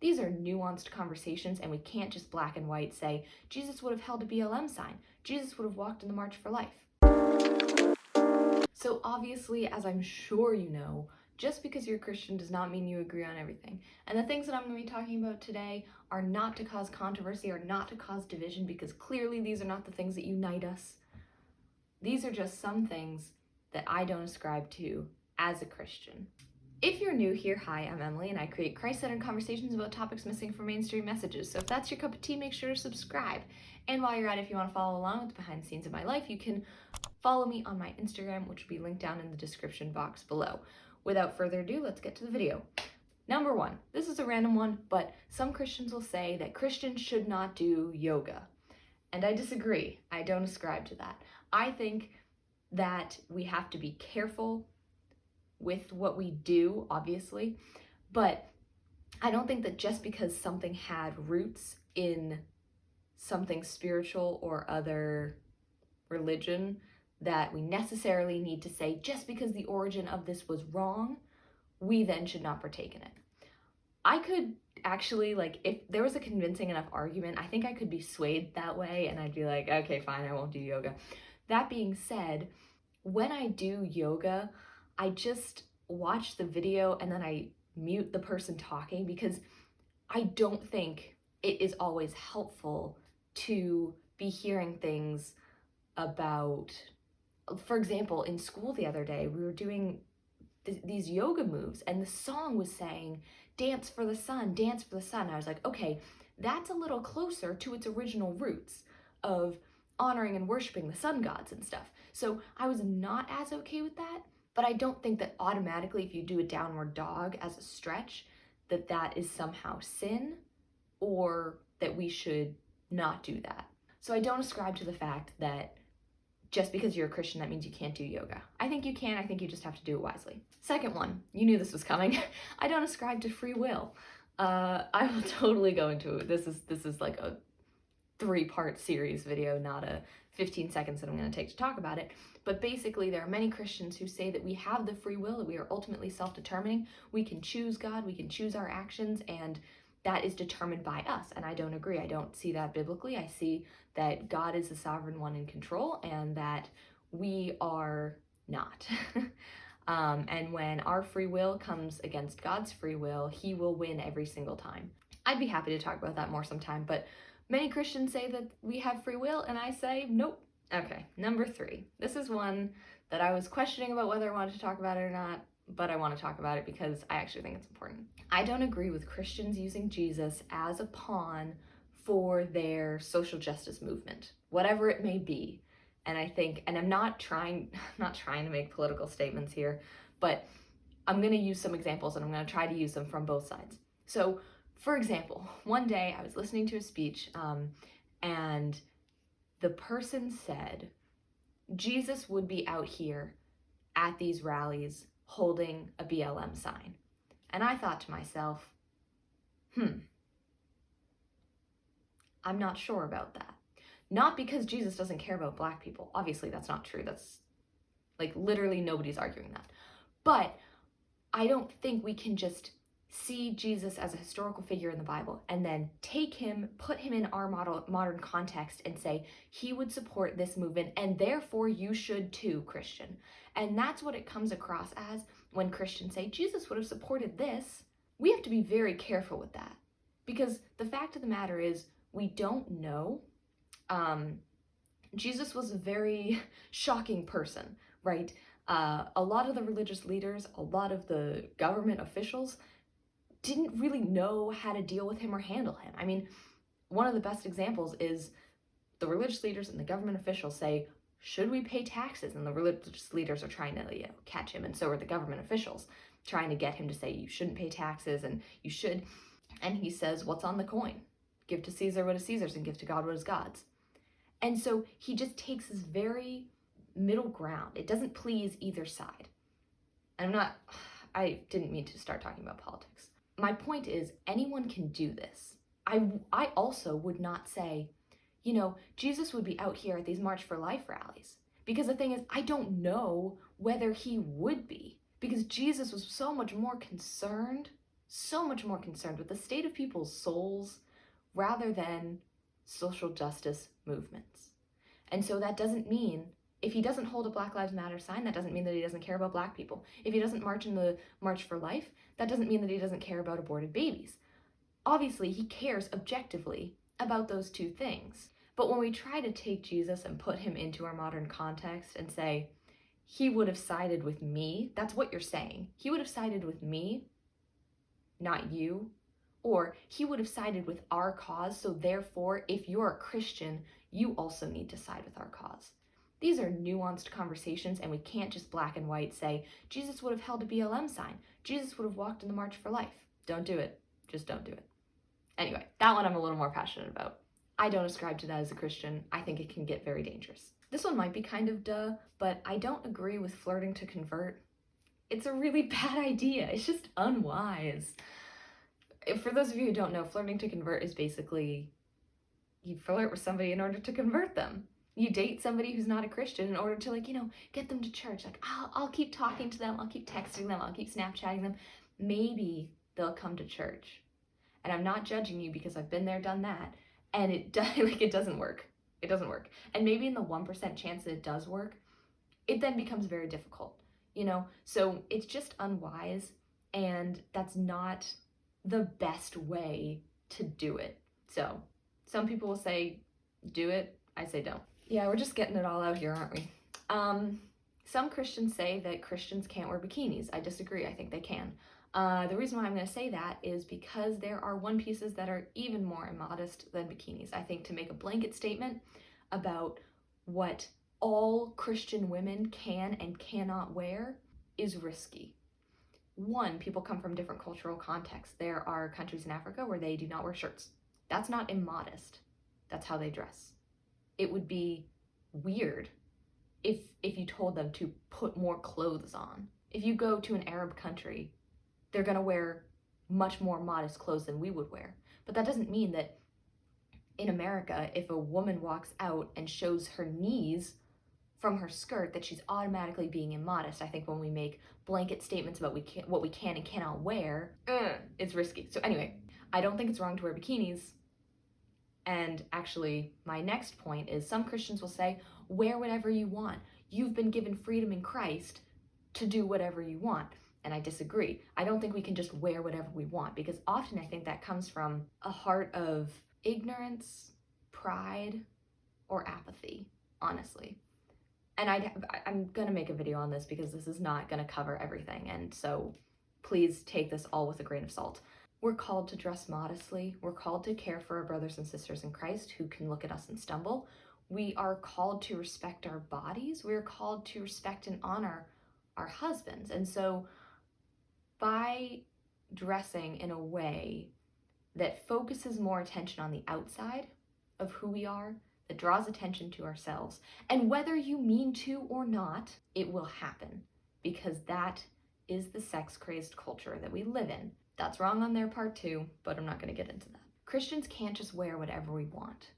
These are nuanced conversations, and we can't just black and white say, Jesus would have held a BLM sign. Jesus would have walked in the March for Life. So obviously, as I'm sure you know, just because you're a Christian does not mean you agree on everything. And the things that I'm going to be talking about today are not to cause controversy or not to cause division, because clearly these are not the things that unite us. These are just some things that I don't ascribe to as a Christian. If you're new here, hi, I'm Emily, and I create Christ-centered conversations about topics missing from mainstream messages. So if that's your cup of tea, make sure to subscribe. And while you're at it, if you want to follow along with the behind the scenes of my life, you can follow me on my Instagram, which will be linked down in the description box below. Without further ado, let's get to the video. Number one, this is a random one, but some Christians will say that Christians should not do yoga. And I disagree. I don't ascribe to that. I think that we have to be careful with what we do, obviously, but I don't think that just because something had roots in something spiritual or other religion that we necessarily need to say, just because the origin of this was wrong, we then should not partake in it. I could actually, if there was a convincing enough argument, I think I could be swayed that way, and I'd be like, okay, fine, I won't do yoga. That being said, when I do yoga, I just watch the video and then I mute the person talking, because I don't think it is always helpful to be hearing things about, for example, in school the other day, we were doing these yoga moves and the song was saying, dance for the sun, dance for the sun. I was like, okay, that's a little closer to its original roots of honoring and worshiping the sun gods and stuff. So I was not as okay with that, but I don't think that automatically if you do a downward dog as a stretch, that is somehow sin, or that we should not do that. So I don't ascribe to the fact that just because you're a Christian, that means you can't do yoga. I think you can. I think you just have to do it wisely. Second one, you knew this was coming. I don't ascribe to free will. I will totally go into it. This is like a 3-part series video, not a 15 seconds that I'm going to take to talk about it. But basically, there are many Christians who say that we have the free will, that we are ultimately self-determining. We can choose God, we can choose our actions, and that is determined by us. And I don't agree. I don't see that biblically. I see that God is the sovereign one in control and that we are not. And when our free will comes against God's free will, he will win every single time. I'd be happy to talk about that more sometime, but many Christians say that we have free will, and I say nope. Okay, number 3. This is one that I was questioning about whether I wanted to talk about it or not, but I want to talk about it because I actually think it's important. I don't agree with Christians using Jesus as a pawn for their social justice movement, whatever it may be. And I think, and I'm not trying to make political statements here, but I'm going to use some examples and I'm going to try to use them from both sides. So, for example, one day I was listening to a speech and the person said, Jesus would be out here at these rallies holding a BLM sign. And I thought to myself, I'm not sure about that. Not because Jesus doesn't care about Black people. Obviously, that's not true. That's literally nobody's arguing that. But I don't think we can just see Jesus as a historical figure in the Bible and then take him, put him in our modern context and say, he would support this movement and therefore you should too, Christian. And that's what it comes across as when Christians say, Jesus would have supported this. We have to be very careful with that, because the fact of the matter is we don't know. Jesus was a very shocking person, right? A lot of the religious leaders, a lot of the government officials didn't really know how to deal with him or handle him. I mean, one of the best examples is the religious leaders and the government officials say, should we pay taxes? And the religious leaders are trying to catch him, and so are the government officials, trying to get him to say you shouldn't pay taxes and you should. And he says, what's on the coin? Give to Caesar what is Caesar's and give to God what is God's. And so he just takes this very middle ground. It doesn't please either side. And I didn't mean to start talking about politics. My point is, anyone can do this. I also would not say, Jesus would be out here at these March for Life rallies. Because the thing is, I don't know whether he would be. Because Jesus was so much more concerned so much more concerned with the state of people's souls rather than social justice movements. And so that doesn't mean, if he doesn't hold a Black Lives Matter sign, that doesn't mean that he doesn't care about Black people. If he doesn't march in the March for Life, that doesn't mean that he doesn't care about aborted babies. Obviously, he cares objectively about those two things. But when we try to take Jesus and put him into our modern context and say, he would have sided with me, that's what you're saying. He would have sided with me, not you. Or he would have sided with our cause, so therefore, if you're a Christian, you also need to side with our cause. These are nuanced conversations, and we can't just black and white say, Jesus would have held a BLM sign. Jesus would have walked in the March for Life. Don't do it. Just don't do it. Anyway, that one I'm a little more passionate about. I don't ascribe to that as a Christian. I think it can get very dangerous. This one might be kind of duh, but I don't agree with flirting to convert. It's a really bad idea. It's just unwise. For those of you who don't know, flirting to convert is basically you flirt with somebody in order to convert them. You date somebody who's not a Christian in order to, get them to church. I'll keep talking to them, I'll keep texting them, I'll keep Snapchatting them. Maybe they'll come to church. And I'm not judging you because I've been there, done that. And it doesn't work. It doesn't work. And maybe in the 1% chance that it does work, it then becomes very difficult, So it's just unwise, and that's not the best way to do it. So some people will say, do it. I say don't. Yeah, we're just getting it all out here, aren't we? Some Christians say that Christians can't wear bikinis. I disagree. I think they can. The reason why I'm going to say that is because there are one pieces that are even more immodest than bikinis. I think to make a blanket statement about what all Christian women can and cannot wear is risky. One, people come from different cultural contexts. There are countries in Africa where they do not wear shirts. That's not immodest. That's how they dress. It would be weird if you told them to put more clothes on. If you go to an Arab country, they're going to wear much more modest clothes than we would wear. But that doesn't mean that in America, if a woman walks out and shows her knees from her skirt, that she's automatically being immodest. I think when we make blanket statements about what we can and cannot wear, it's risky. So anyway, I don't think it's wrong to wear bikinis. And actually, my next point is some Christians will say, wear whatever you want. You've been given freedom in Christ to do whatever you want. And I disagree. I don't think we can just wear whatever we want, because often I think that comes from a heart of ignorance, pride, or apathy, honestly. And I'm going to make a video on this because this is not going to cover everything. And so please take this all with a grain of salt. We're called to dress modestly. We're called to care for our brothers and sisters in Christ who can look at us and stumble. We are called to respect our bodies. We're called to respect and honor our husbands. And so by dressing in a way that focuses more attention on the outside of who we are, that draws attention to ourselves, and whether you mean to or not, it will happen, because that is the sex-crazed culture that we live in. That's wrong on their part too, but I'm not going to get into that. Christians can't just wear whatever we want.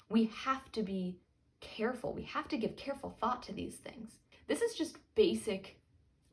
We have to be careful. We have to give careful thought to these things. This is just basic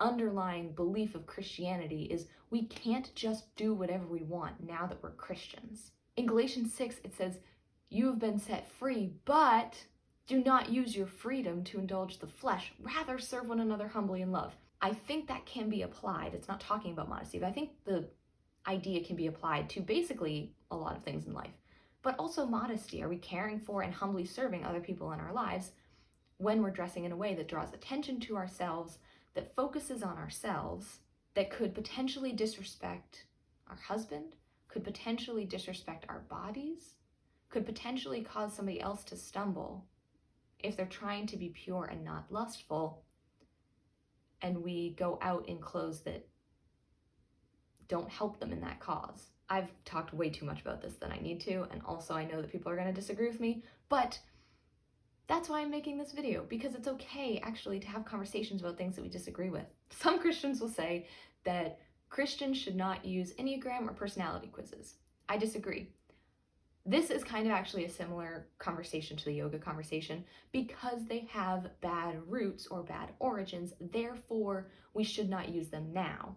underlying belief of Christianity, is we can't just do whatever we want now that we're Christians. In Galatians 6, it says, you have been set free, but do not use your freedom to indulge the flesh. Rather, serve one another humbly in love. I think that can be applied. It's not talking about modesty, but I think the idea can be applied to basically a lot of things in life. But also modesty. Are we caring for and humbly serving other people in our lives when we're dressing in a way that draws attention to ourselves, that focuses on ourselves, that could potentially disrespect our husband, could potentially disrespect our bodies, could potentially cause somebody else to stumble if they're trying to be pure and not lustful, and we go out in clothes that don't help them in that cause. I've talked way too much about this than I need to, and also I know that people are going to disagree with me, but that's why I'm making this video, because it's okay actually to have conversations about things that we disagree with. Some Christians will say that Christians should not use Enneagram or personality quizzes. I disagree. This is kind of actually a similar conversation to the yoga conversation, because they have bad roots or bad origins, therefore we should not use them now.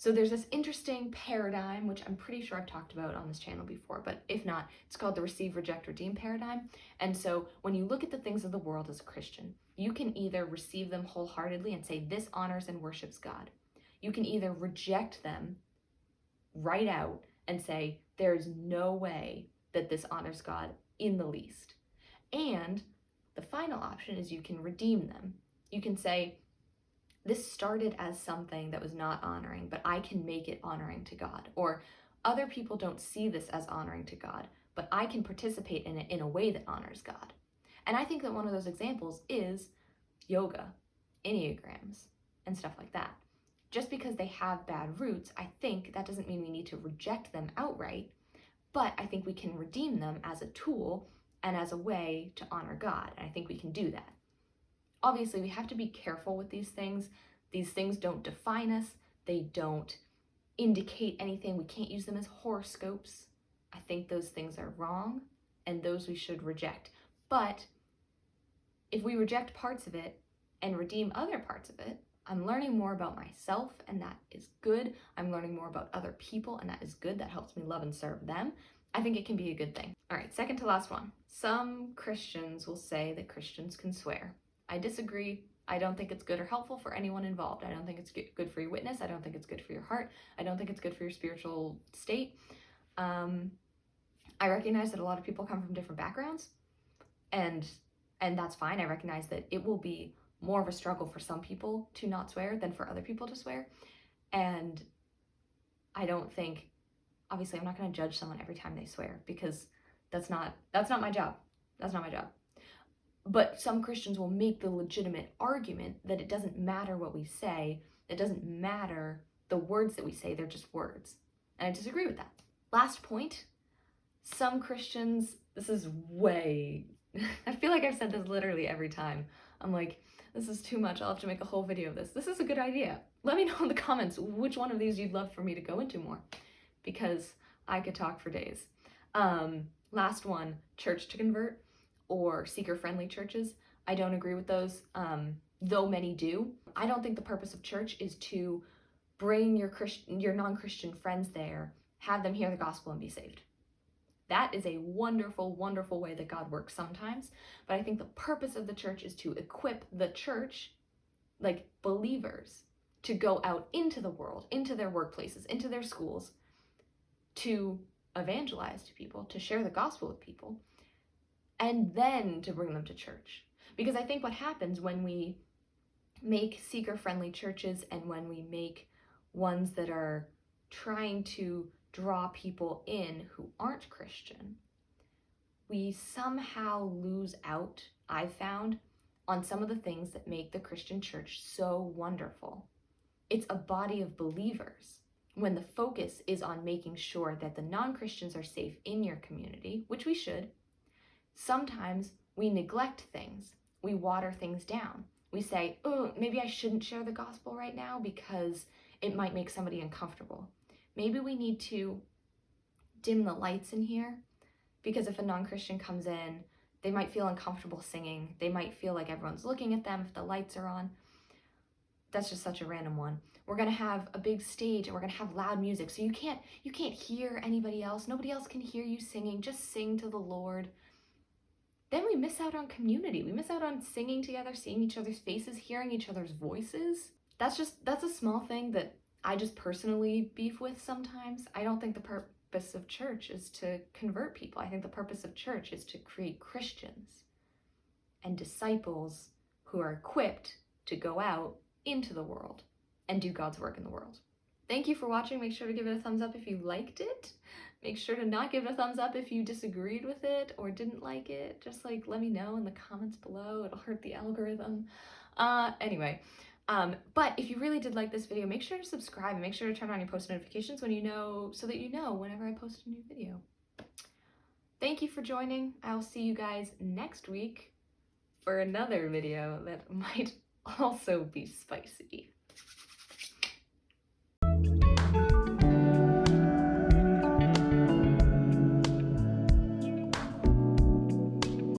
So there's this interesting paradigm, which I'm pretty sure I've talked about on this channel before, but if not, it's called the receive, reject, redeem paradigm. And so when you look at the things of the world as a Christian, you can either receive them wholeheartedly and say, this honors and worships God. You can either reject them right out and say, there's no way that this honors God in the least. And the final option is you can redeem them. You can say, this started as something that was not honoring, but I can make it honoring to God. Or other people don't see this as honoring to God, but I can participate in it in a way that honors God. And I think that one of those examples is yoga, enneagrams, and stuff like that. Just because they have bad roots, I think that doesn't mean we need to reject them outright, but I think we can redeem them as a tool and as a way to honor God, and I think we can do that. Obviously, we have to be careful with these things. These things don't define us. They don't indicate anything. We can't use them as horoscopes. I think those things are wrong, and those we should reject. But if we reject parts of it and redeem other parts of it, I'm learning more about myself, and that is good. I'm learning more about other people, and that is good. That helps me love and serve them. I think it can be a good thing. All right, second to last one. Some Christians will say that Christians can swear. I disagree. I don't think it's good or helpful for anyone involved. I don't think it's good for your witness. I don't think it's good for your heart. I don't think it's good for your spiritual state. I recognize that a lot of people come from different backgrounds, and that's fine. I recognize that it will be more of a struggle for some people to not swear than for other people to swear. And I don't think, obviously I'm not going to judge someone every time they swear, because that's not my job. That's not my job. But some Christians will make the legitimate argument that it doesn't matter what we say, it doesn't matter the words that we say, they're just words. And I disagree with that. Last point, some Christians, this is way, I feel like I've said this literally every time. I'm like, this is too much, I'll have to make a whole video of this. This is a good idea. Let me know in the comments which one of these you'd love for me to go into more, because I could talk for days. Last one, church to convert, or seeker-friendly churches. I don't agree with those, though many do. I don't think the purpose of church is to bring your non-Christian friends there, have them hear the gospel and be saved. That is a wonderful, wonderful way that God works sometimes, but I think the purpose of the church is to equip the church, like believers, to go out into the world, into their workplaces, into their schools, to evangelize to people, to share the gospel with people, and then to bring them to church. Because I think what happens when we make seeker-friendly churches and when we make ones that are trying to draw people in who aren't Christian, we somehow lose out, I've found, on some of the things that make the Christian church so wonderful. It's a body of believers. When the focus is on making sure that the non-Christians are safe in your community, which we should, sometimes we neglect things. We water things down. We say, oh, maybe I shouldn't share the gospel right now because it might make somebody uncomfortable. Maybe we need to dim the lights in here, because if a non-Christian comes in, they might feel uncomfortable singing. They might feel like everyone's looking at them if the lights are on. That's just such a random one. We're gonna have a big stage and we're gonna have loud music, so you can't hear anybody else. Nobody else can hear you singing. Just sing to the Lord. Then we miss out on community. We miss out on singing together, seeing each other's faces, hearing each other's voices. That's a small thing that I just personally beef with sometimes. I don't think the purpose of church is to convert people. I think the purpose of church is to create Christians and disciples who are equipped to go out into the world and do God's work in the world. Thank you for watching. Make sure to give it a thumbs up if you liked it. Make sure to not give it a thumbs up if you disagreed with it or didn't like it. Just like let me know in the comments below. It'll hurt the algorithm. Anyway, but if you really did like this video, make sure to subscribe and make sure to turn on your post notifications when so that you know whenever I post a new video. Thank you for joining. I'll see you guys next week for another video that might also be spicy.